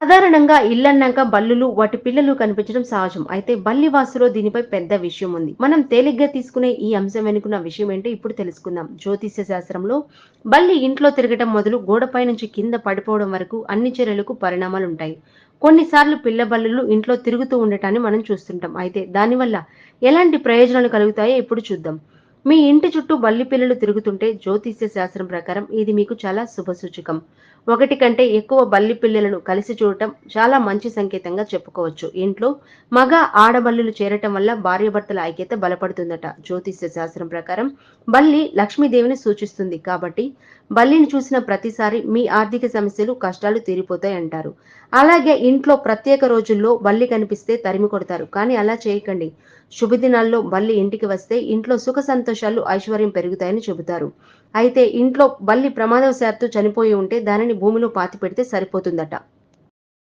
సాధారణంగా ఇల్లన్నాక బల్లులు, వాటి పిల్లలు కనిపించడం సహజం. అయితే బల్లి వాస్తులో దీనిపై పెద్ద విషయం ఉంది. మనం తేలిగ్గా తీసుకునే ఈ అంశం వెనుకున్న విషయం ఏంటో ఇప్పుడు తెలుసుకుందాం. జ్యోతిష్య శాస్త్రంలో బల్లి ఇంట్లో తిరగటం మొదలు గోడపై నుంచి కింద పడిపోవడం వరకు అన్ని చర్యలకు పరిణామాలుంటాయి. కొన్నిసార్లు పిల్ల బల్లులు ఇంట్లో తిరుగుతూ ఉండటాన్ని మనం చూస్తుంటాం. అయితే దానివల్ల ఎలాంటి ప్రయోజనాలు కలుగుతాయో ఇప్పుడు చూద్దాం. మీ ఇంటి చుట్టూ బల్లి పిల్లలు తిరుగుతుంటే జ్యోతిష్య శాస్త్రం ప్రకారం ఇది మీకు చాలా శుభసూచకం. ఒకటి కంటే ఎక్కువ బల్లి పిల్లలను కలిసి చూడటం చాలా మంచి సంకేతంగా చెప్పుకోవచ్చు. ఇంట్లో మగ, ఆడబల్లులు చేరటం వల్ల భార్యాభర్తల ఐక్యత బలపడుతుందట. జ్యోతిష్య శాస్త్రం ప్రకారం బల్లి లక్ష్మీదేవిని సూచిస్తుంది కాబట్టి బల్లిని చూసిన ప్రతిసారి మీ ఆర్థిక సమస్యలు, కష్టాలు తీరిపోతాయి అంటారు. అలాగే ఇంట్లో ప్రత్యేక రోజుల్లో బల్లి కనిపిస్తే తరిమి కొడతారు. కానీ అలా చేయకండి. శుభదినాల్లో బల్లి ఇంటికి వస్తే ఇంట్లో సుఖ సంతోషాలు, ఐశ్వర్యం పెరుగుతాయని చెబుతారు. అయితే ఇంట్లో బల్లి ప్రమాదవశాత్తు చనిపోయి ఉంటే దానిని భూమిలో పాతిపెడితే సరిపోతుందట.